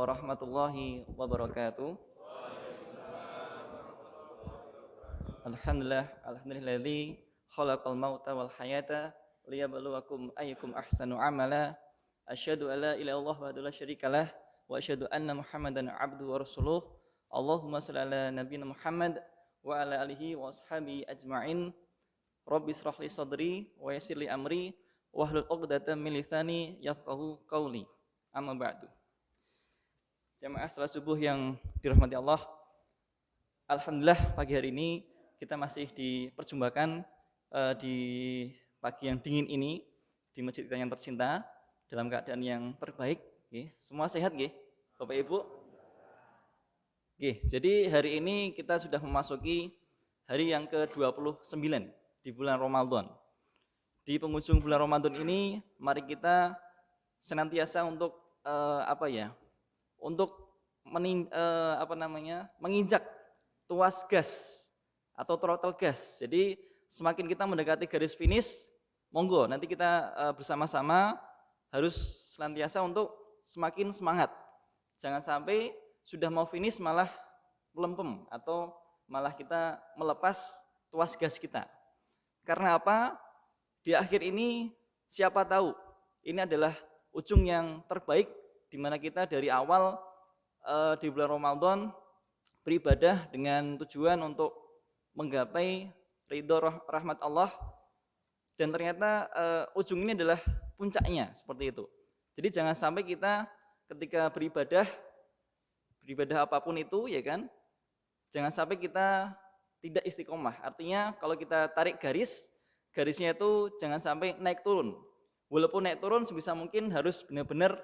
warahmatullahi wabarakatuh. Alhamdulillahilladzi khalaqal mauta wal hayata liyabluwakum ayyukum ahsanu amala. Asyhadu an la ilaha illallah wahdahu la syarikalah wa asyhadu anna Muhammadan abduhu wa rasuluh. Allahumma shalli ala nabiyyina Muhammad wa ala alihi wa ashabihi ajma'in. Rabbi shrah li sadri wa yassir li amri wahlul 'uqdatam min lisani yafqahu qawli. Amma ba'du. Jamaah salat subuh yang dirahmati Allah. Alhamdulillah pagi hari ini kita masih diperjumpakan di pagi yang dingin ini di masjid kita yang tercinta dalam keadaan yang terbaik. Semua sehat nggih, Bapak Ibu? Jadi hari ini kita sudah memasuki hari yang ke-29 di bulan Ramadan. Di penghujung bulan Ramadan ini mari kita senantiasa untuk menginjak tuas gas atau throttle gas. Jadi semakin kita mendekati garis finish, monggo nanti kita bersama-sama harus senantiasa untuk semakin semangat. Jangan sampai sudah mau finish malah melempem atau malah kita melepas tuas gas kita. Karena apa? Di akhir ini siapa tahu ini adalah ujung yang terbaik di mana kita dari awal di bulan Ramadan beribadah dengan tujuan untuk menggapai ridho rahmat Allah, dan ternyata ujung ini adalah puncaknya seperti itu. Jadi jangan sampai kita ketika beribadah apapun itu, ya kan, jangan sampai kita tidak istiqomah. Artinya kalau kita tarik garisnya itu jangan sampai naik turun. Walaupun naik turun sebisa mungkin harus benar-benar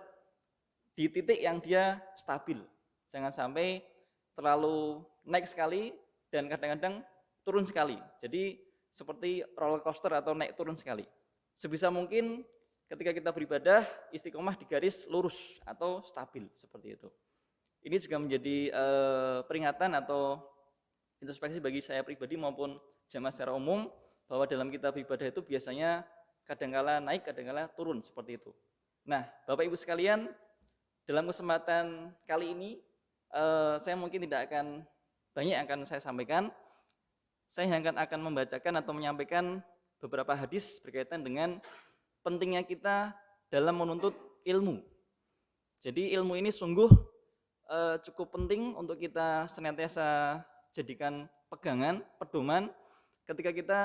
di titik yang dia stabil. Jangan sampai terlalu naik sekali dan kadang-kadang turun sekali. Jadi seperti roller coaster atau naik turun sekali. Sebisa mungkin ketika kita beribadah istiqomah di garis lurus atau stabil seperti itu. Ini juga menjadi peringatan atau introspeksi bagi saya pribadi maupun jamaah secara umum bahwa dalam kita beribadah itu biasanya kadangkala naik, kadangkala turun seperti itu. Nah, Bapak Ibu sekalian, dalam kesempatan kali ini saya mungkin tidak akan banyak yang akan saya sampaikan. Saya akan membacakan atau menyampaikan beberapa hadis berkaitan dengan pentingnya kita dalam menuntut ilmu. Jadi ilmu ini sungguh cukup penting untuk kita senantiasa jadikan pegangan, pedoman ketika kita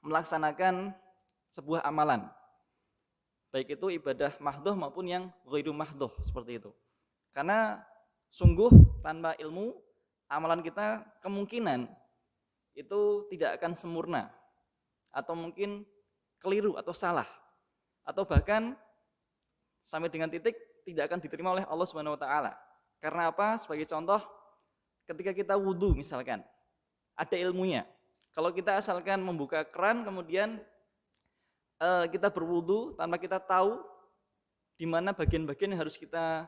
melaksanakan sebuah amalan, baik itu ibadah mahdhoh maupun yang ghairu mahdhoh seperti itu. Karena sungguh tanpa ilmu amalan kita kemungkinan itu tidak akan sempurna, atau mungkin keliru atau salah, atau bahkan sampai dengan titik tidak akan diterima oleh Allah Subhanahu wa taala. Karena apa? Sebagai contoh, ketika kita wudu misalkan, ada ilmunya. Kalau kita asalkan membuka keran kemudian kita berwudu tanpa kita tahu di mana bagian-bagian yang harus kita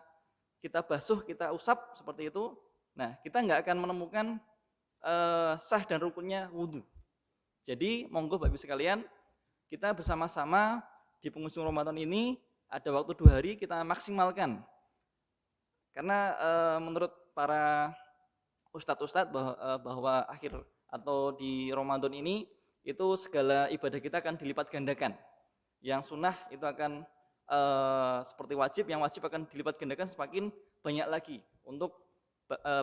basuh, kita usap seperti itu, nah kita nggak akan menemukan sah dan rukunnya wudu. Jadi monggo Bapak Ibu sekalian, kita bersama-sama di penghujung Ramadan ini ada waktu 2 hari kita maksimalkan. Karena menurut para ustadz-ustadz bahwa akhir atau di Ramadan ini itu segala ibadah kita akan dilipat gandakan. Yang sunnah itu akan seperti wajib, yang wajib akan dilipat gandakan semakin banyak lagi untuk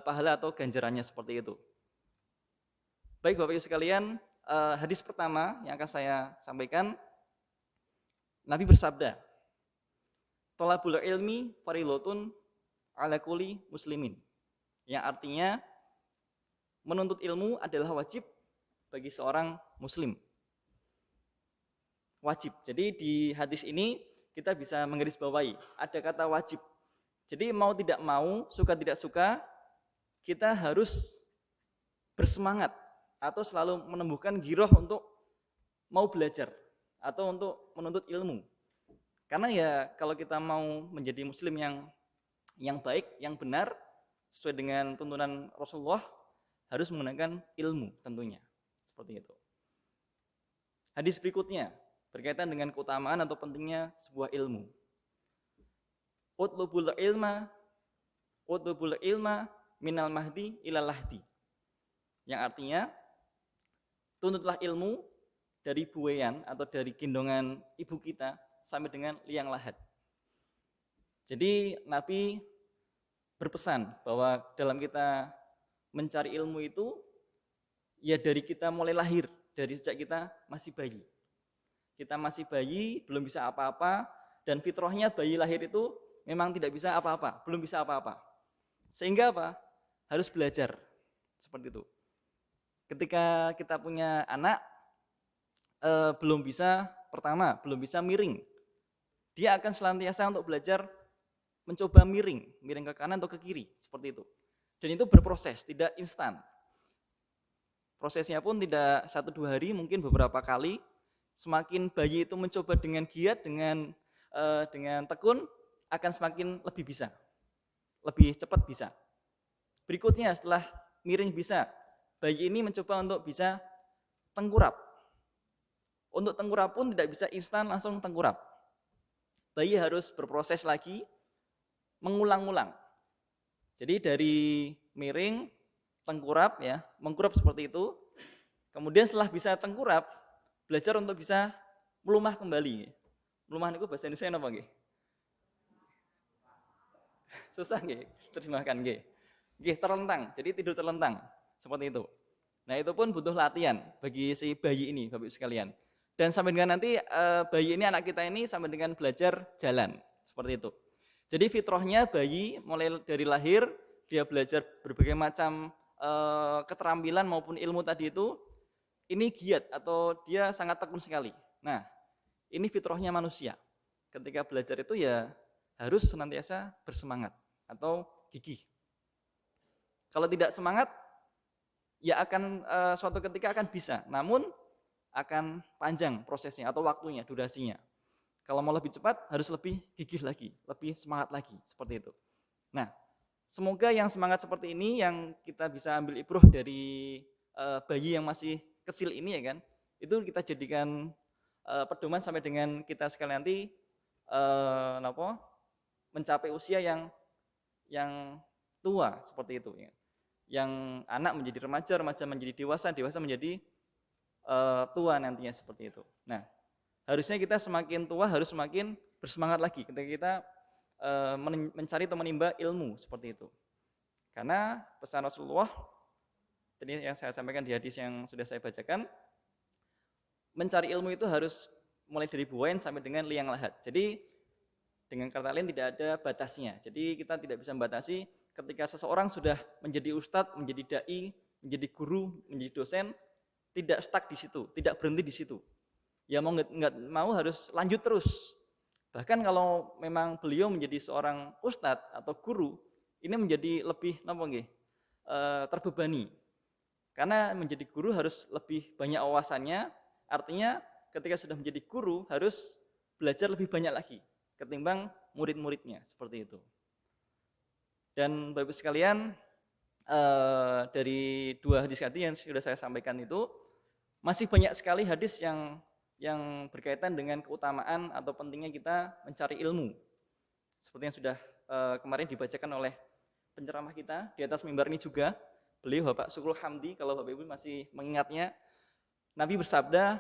pahala atau ganjarannya seperti itu. Baik Bapak Ibu sekalian, hadis pertama yang akan saya sampaikan, Nabi bersabda, "Thalabul ilmi fardhatun 'ala kulli muslimin." Yang artinya menuntut ilmu adalah wajib bagi seorang muslim. Wajib. Jadi di hadis ini kita bisa menggarisbawahi ada kata wajib. Jadi mau tidak mau, suka tidak suka, kita harus bersemangat atau selalu menumbuhkan giroh untuk mau belajar atau untuk menuntut ilmu. Karena ya kalau kita mau menjadi muslim yang baik, yang benar sesuai dengan tuntunan Rasulullah, harus menggunakan ilmu tentunya. Seperti itu. Hadis berikutnya berkaitan dengan keutamaan atau pentingnya sebuah ilmu. Utlubul ilma utubul ilma minal mahdi ilal lahdi. Yang artinya tuntutlah ilmu dari buayan atau dari gendongan ibu kita sampai dengan liang lahat. Jadi Nabi berpesan bahwa dalam kita mencari ilmu itu ya dari kita mulai lahir, dari sejak kita masih bayi. Kita masih bayi, belum bisa apa-apa, dan fitrahnya bayi lahir itu memang tidak bisa apa-apa, belum bisa apa-apa. Sehingga apa? Harus belajar. Seperti itu. Ketika kita punya anak, belum bisa, pertama, belum bisa miring. Dia akan selantiasa untuk belajar mencoba miring ke kanan atau ke kiri, seperti itu. Dan itu berproses, tidak instan. Prosesnya pun tidak 1-2 hari, mungkin beberapa kali. Semakin bayi itu mencoba dengan giat, dengan tekun, akan semakin lebih bisa, lebih cepat bisa. Berikutnya setelah miring bisa, bayi ini mencoba untuk bisa tengkurap. Untuk tengkurap pun tidak bisa instan langsung tengkurap. Bayi harus berproses lagi, mengulang-ulang. Jadi dari miring, tengkurap ya, mengkurap seperti itu. Kemudian setelah bisa tengkurap, belajar untuk bisa melumah kembali. Melumah itu bahasa Indonesia apa nggih? Susah nggih, terjemahkan nggih. Nggih, terlentang. Jadi tidur terlentang, seperti itu. Nah, itu pun butuh latihan bagi si bayi ini, Bapak Ibu sekalian. Dan sampai dengan nanti bayi ini, anak kita ini sampai dengan belajar jalan, seperti itu. Jadi fitrahnya bayi mulai dari lahir, dia belajar berbagai macam keterampilan maupun ilmu tadi itu, ini giat atau dia sangat tekun sekali. Nah, ini fitrahnya manusia. Ketika belajar itu ya harus senantiasa bersemangat atau gigih. Kalau tidak semangat, ya akan suatu ketika akan bisa, namun akan panjang prosesnya atau waktunya, durasinya. Kalau mau lebih cepat harus lebih gigih lagi, lebih semangat lagi, seperti itu. Nah, semoga yang semangat seperti ini yang kita bisa ambil ibroh dari bayi yang masih kecil ini ya kan, itu kita jadikan pedoman sampai dengan kita sekali nanti mencapai usia yang tua seperti itu ya. Yang anak menjadi remaja, remaja menjadi dewasa, dewasa menjadi tua nantinya seperti itu. Nah, harusnya kita semakin tua harus semakin bersemangat lagi ketika kita mencari atau menimba ilmu seperti itu. Karena pesan Rasulullah tadi yang saya sampaikan di hadis yang sudah saya bacakan, mencari ilmu itu harus mulai dari buayan sampai dengan liang lahat. Jadi dengan kata lain tidak ada batasnya. Jadi kita tidak bisa membatasi ketika seseorang sudah menjadi ustadz, menjadi dai, menjadi guru, menjadi dosen, tidak stuck di situ, tidak berhenti di situ. Ya mau nggak mau harus lanjut terus. Bahkan kalau memang beliau menjadi seorang ustadz atau guru, ini menjadi lebih terbebani. Karena menjadi guru harus lebih banyak wawasannya, artinya ketika sudah menjadi guru harus belajar lebih banyak lagi ketimbang murid-muridnya, seperti itu. Dan Bapak-Ibu sekalian, dari 2 hadis tadi yang sudah saya sampaikan itu, masih banyak sekali hadis yang berkaitan dengan keutamaan atau pentingnya kita mencari ilmu. Seperti yang sudah kemarin dibacakan oleh penceramah kita di atas mimbar ini juga, beliau Bapak Syukrul Hamdi, kalau Bapak Ibu masih mengingatnya, Nabi bersabda,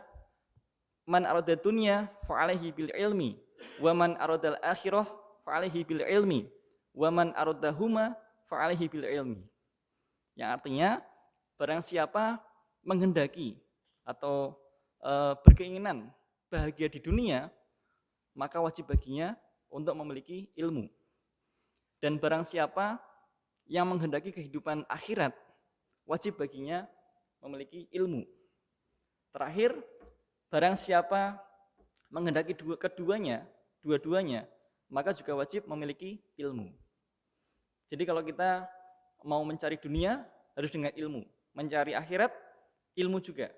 man aradad dunya fa alaihi bil ilmi wa man aradal akhirah fa alaihi bil ilmi wa man aradahuma fa alaihi bil ilmi. Yang artinya barang siapa menghendaki atau berkeinginan bahagia di dunia, maka wajib baginya untuk memiliki ilmu. Dan barang siapa yang menghendaki kehidupan akhirat, wajib baginya memiliki ilmu. Terakhir, barang siapa menghendaki dua-duanya, maka juga wajib memiliki ilmu. Jadi kalau kita mau mencari dunia, harus dengan ilmu. Mencari akhirat, ilmu juga.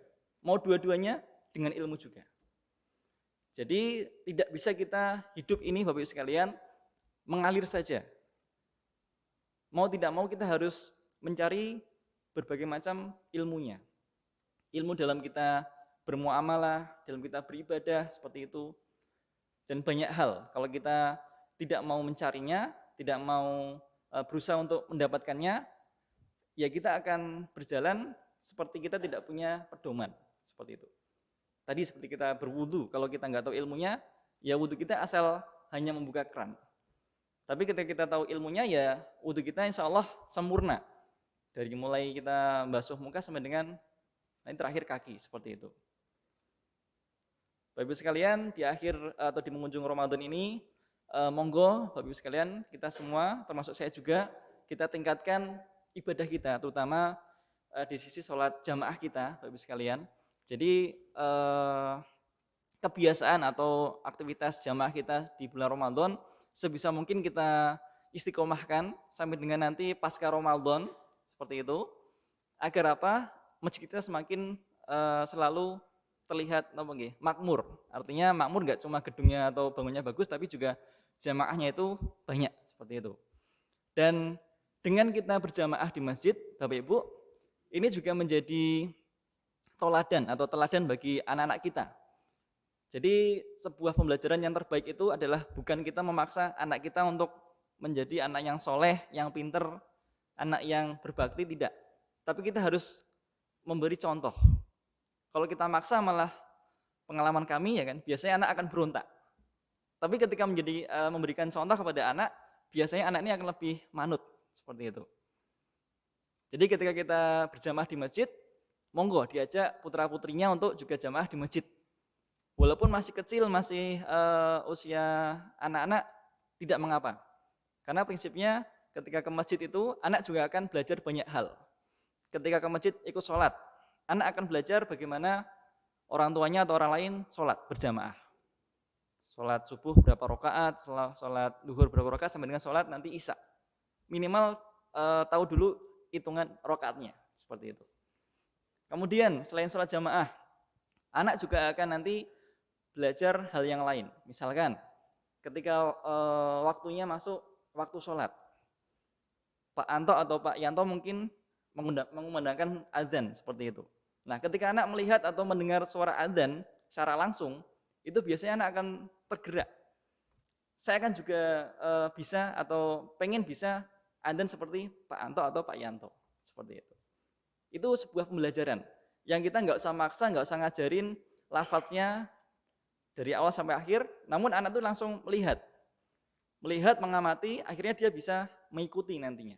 Mau dua-duanya, dengan ilmu juga. Jadi tidak bisa kita hidup ini Bapak Ibu sekalian mengalir saja. Mau tidak mau kita harus mencari berbagai macam ilmunya. Ilmu dalam kita bermuamalah, dalam kita beribadah, seperti itu. Dan banyak hal, kalau kita tidak mau mencarinya, tidak mau berusaha untuk mendapatkannya, ya kita akan berjalan seperti kita tidak punya pedoman, seperti itu. Tadi seperti kita berwudu, kalau kita nggak tahu ilmunya, ya wudu kita asal hanya membuka keran. Tapi ketika kita tahu ilmunya, ya wudu kita insya Allah sempurna. Dari mulai kita basuh muka sampai dengan nanti terakhir kaki, seperti itu. Bapak Ibu sekalian, di akhir atau di penghujung Ramadan ini, monggo Bapak Ibu sekalian, kita semua, termasuk saya juga, kita tingkatkan ibadah kita, terutama di sisi sholat jamaah kita, Bapak Ibu sekalian. Jadi kebiasaan atau aktivitas jamaah kita di bulan Ramadan sebisa mungkin kita istiqomahkan sampai dengan nanti pasca Ramadan, seperti itu. Agar apa? Masjid kita semakin selalu terlihat makmur. Artinya makmur nggak cuma gedungnya atau bangunnya bagus, tapi juga jamaahnya itu banyak, seperti itu. Dan dengan kita berjamaah di masjid, Bapak Ibu, ini juga menjadi teladan bagi anak-anak kita. Jadi sebuah pembelajaran yang terbaik itu adalah bukan kita memaksa anak kita untuk menjadi anak yang soleh, yang pinter, anak yang berbakti, tidak. Tapi kita harus memberi contoh. Kalau kita maksa, malah pengalaman kami ya kan, biasanya anak akan berontak. Tapi ketika memberikan contoh kepada anak, biasanya anak ini akan lebih manut, seperti itu. Jadi ketika kita berjamaah di masjid, monggo diajak putra-putrinya untuk juga jamaah di masjid. Walaupun masih kecil, masih usia anak-anak, tidak mengapa. Karena prinsipnya ketika ke masjid itu, anak juga akan belajar banyak hal. Ketika ke masjid ikut sholat, anak akan belajar bagaimana orang tuanya atau orang lain sholat berjamaah. Sholat subuh berapa rakaat, sholat duhur berapa rakaat, sampai dengan sholat nanti isya. Minimal tahu dulu hitungan rakaatnya, seperti itu. Kemudian selain sholat jamaah, anak juga akan nanti belajar hal yang lain. Misalkan ketika waktunya masuk waktu sholat, Pak Anto atau Pak Yanto mungkin mengumandangkan azan, seperti itu. Nah, ketika anak melihat atau mendengar suara adzan secara langsung, itu biasanya anak akan tergerak. Saya akan juga bisa atau pengen bisa adzan seperti Pak Anto atau Pak Yanto, seperti itu. Itu sebuah pembelajaran yang kita nggak usah maksa, nggak usah ngajarin lafadznya dari awal sampai akhir, namun anak itu langsung melihat, mengamati, akhirnya dia bisa mengikuti nantinya.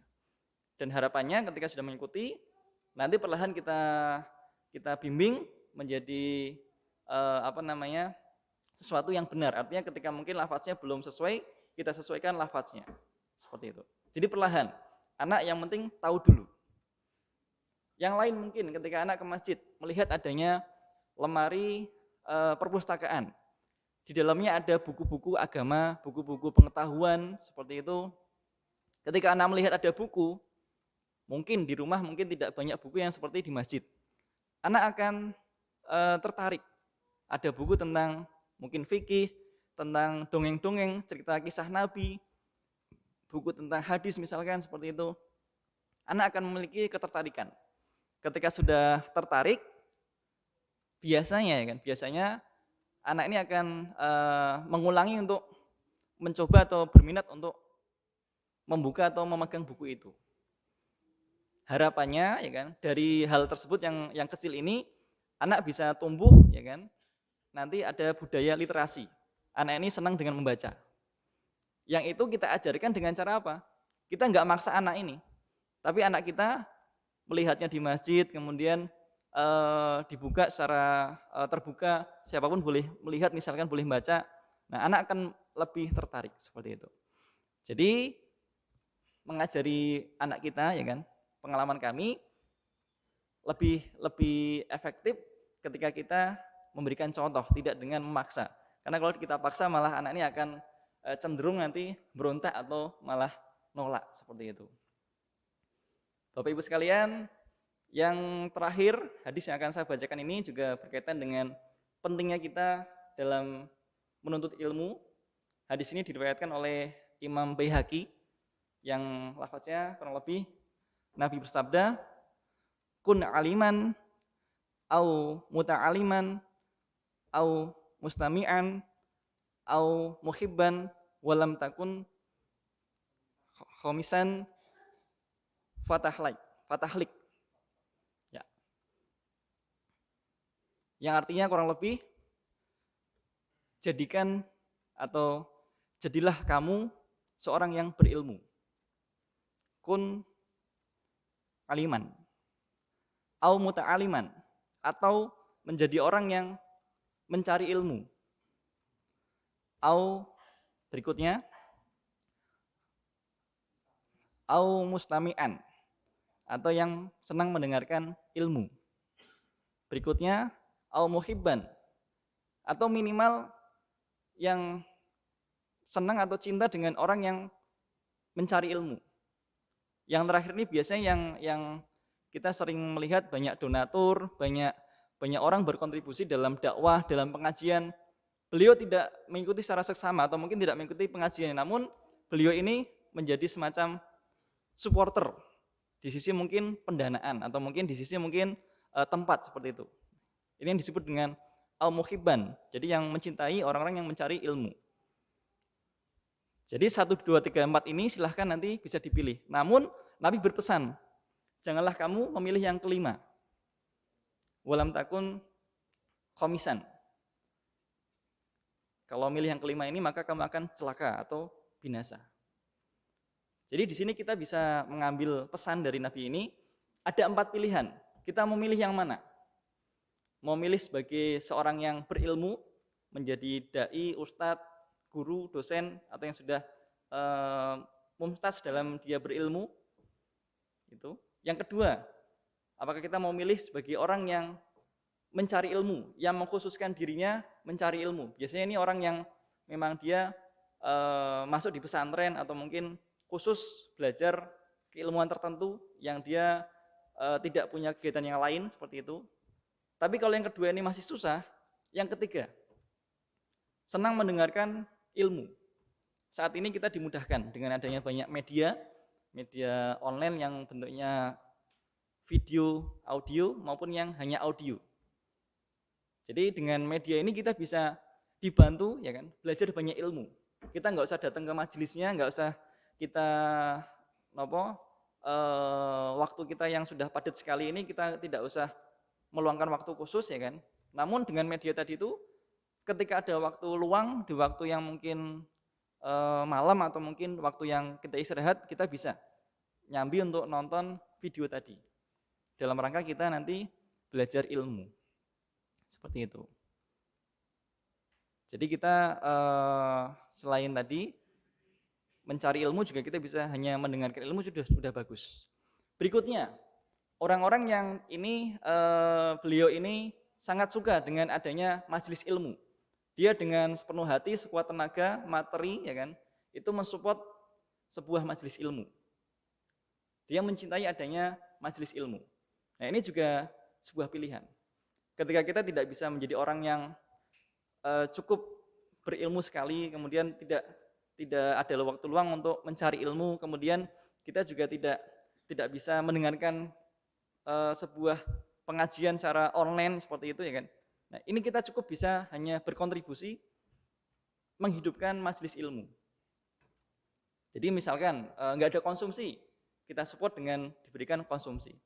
Dan harapannya ketika sudah mengikuti, nanti perlahan kita bimbing menjadi sesuatu yang benar. Artinya ketika mungkin lafadznya belum sesuai, kita sesuaikan lafadznya, seperti itu. Jadi perlahan, anak yang penting tahu dulu. Yang lain mungkin ketika anak ke masjid melihat adanya lemari perpustakaan, di dalamnya ada buku-buku agama, buku-buku pengetahuan, seperti itu. Ketika anak melihat ada buku, mungkin di rumah mungkin tidak banyak buku yang seperti di masjid, anak akan tertarik. Ada buku tentang mungkin fikih, tentang dongeng-dongeng, cerita kisah Nabi, buku tentang hadis misalkan, seperti itu. Anak akan memiliki ketertarikan. Ketika sudah tertarik, biasanya anak ini akan mengulangi untuk mencoba atau berminat untuk membuka atau memegang buku itu. Harapannya ya kan, dari hal tersebut yang kecil ini anak bisa tumbuh ya kan. Nanti ada budaya literasi. Anak ini senang dengan membaca. Yang itu kita ajarkan dengan cara apa? Kita nggak maksa anak ini, tapi anak kita melihatnya di masjid, kemudian dibuka secara terbuka, siapapun boleh melihat, misalkan boleh membaca. Nah, anak akan lebih tertarik, seperti itu. Jadi mengajari anak kita ya kan, pengalaman kami lebih efektif ketika kita memberikan contoh, tidak dengan memaksa. Karena kalau kita paksa, malah anak ini akan cenderung nanti berontak atau malah nolak, seperti itu. Bapak Ibu sekalian, yang terakhir hadis yang akan saya bacakan ini juga berkaitan dengan pentingnya kita dalam menuntut ilmu. Hadis ini diriwayatkan oleh Imam Baihaqi yang lafaznya kurang lebih Nabi bersabda, kun aliman au muta'aliman au mustami'an au muhibban walam takun khomisan fatahlik. Ya. Yang artinya kurang lebih jadikan atau jadilah kamu seorang yang berilmu. Kun aliman. Au muta'aliman. Atau menjadi orang yang mencari ilmu. Au berikutnya. Au mustami'an. Atau yang senang mendengarkan ilmu. Berikutnya. Au muhibban. Atau minimal yang senang atau cinta dengan orang yang mencari ilmu. Yang terakhir ini biasanya yang kita sering melihat banyak donatur, banyak orang berkontribusi dalam dakwah, dalam pengajian. Beliau tidak mengikuti secara seksama atau mungkin tidak mengikuti pengajian, namun beliau ini menjadi semacam supporter di sisi mungkin pendanaan atau mungkin di sisi mungkin tempat seperti itu. Ini yang disebut dengan al-muhibban, jadi yang mencintai orang-orang yang mencari ilmu. Jadi 1, 2, 3, 4 ini silahkan nanti bisa dipilih. Namun Nabi berpesan, janganlah kamu memilih yang kelima. Walam takun khomisan. Kalau milih yang kelima ini maka kamu akan celaka atau binasa. Jadi di sini kita bisa mengambil pesan dari Nabi ini, ada 4 pilihan. Kita mau milih yang mana? Mau milih sebagai seorang yang berilmu, menjadi dai, ustadz, guru, dosen, atau yang sudah mumtaz dalam dia berilmu. Itu. Yang kedua, apakah kita mau milih sebagai orang yang mencari ilmu, yang mengkhususkan dirinya mencari ilmu. Biasanya ini orang yang memang dia masuk di pesantren atau mungkin khusus belajar keilmuan tertentu yang dia tidak punya kegiatan yang lain seperti itu. Tapi kalau yang kedua ini masih susah, yang ketiga, senang mendengarkan ilmu. Saat ini kita dimudahkan dengan adanya banyak media online yang bentuknya video, audio maupun yang hanya audio. Jadi dengan media ini kita bisa dibantu, ya kan, belajar banyak ilmu. Kita nggak usah datang ke majelisnya, nggak usah kita waktu kita yang sudah padat sekali ini kita tidak usah meluangkan waktu khusus, ya kan. Namun dengan media tadi itu, ketika ada waktu luang, di waktu yang mungkin malam atau mungkin waktu yang kita istirahat, kita bisa nyambi untuk nonton video tadi. Dalam rangka kita nanti belajar ilmu. Seperti itu. Jadi kita selain tadi mencari ilmu juga kita bisa hanya mendengarkan ilmu sudah bagus. Berikutnya, orang-orang yang ini beliau ini sangat suka dengan adanya majelis ilmu. Dia dengan sepenuh hati, sekuat tenaga, materi, ya kan, itu mensupport sebuah majelis ilmu. Dia mencintai adanya majelis ilmu. Nah, ini juga sebuah pilihan. Ketika kita tidak bisa menjadi orang yang cukup berilmu sekali, kemudian tidak ada waktu luang untuk mencari ilmu, kemudian kita juga tidak bisa mendengarkan sebuah pengajian secara online seperti itu, ya kan. Nah, ini kita cukup bisa hanya berkontribusi menghidupkan majelis ilmu. Jadi misalkan nggak ada konsumsi, kita support dengan diberikan konsumsi.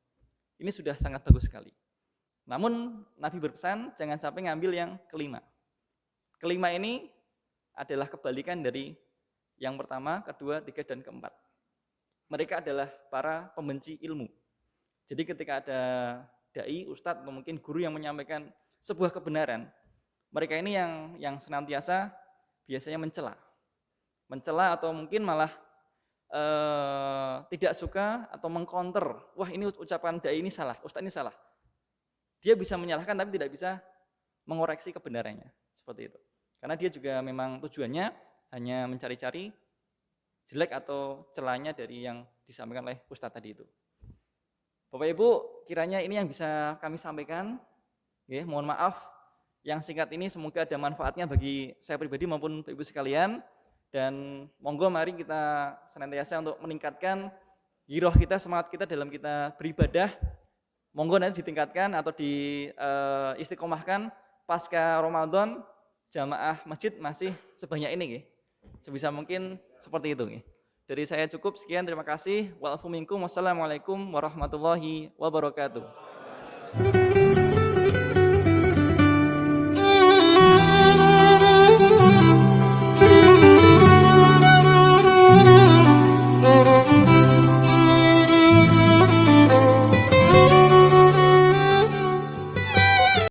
Ini sudah sangat bagus sekali. Namun Nabi berpesan jangan sampai ngambil yang kelima. Kelima ini adalah kebalikan dari yang pertama, kedua, tiga, dan keempat. Mereka adalah para pembenci ilmu. Jadi ketika ada dai, ustadz, atau mungkin guru yang menyampaikan sebuah kebenaran, mereka ini yang senantiasa biasanya mencela atau mungkin malah tidak suka atau mengcounter, wah ini ucapan dai ini salah, ustadz ini salah. Dia bisa menyalahkan tapi tidak bisa mengoreksi kebenarannya, seperti itu. Karena dia juga memang tujuannya hanya mencari-cari jelek atau celahnya dari yang disampaikan oleh ustadz tadi itu. Bapak Ibu, kiranya ini yang bisa kami sampaikan. Mohon maaf yang singkat ini, semoga ada manfaatnya bagi saya pribadi maupun Bapak Ibu sekalian. Dan monggo mari kita senantiasa untuk meningkatkan giroh kita, semangat kita dalam kita beribadah. Monggo nanti ditingkatkan atau istiqomahkan pasca Ramadan, jamaah masjid masih sebanyak ini. Sebisa mungkin seperti itu. Dari saya cukup sekian, terima kasih. Wa'afu minkum, wassalamualaikum warahmatullahi wabarakatuh.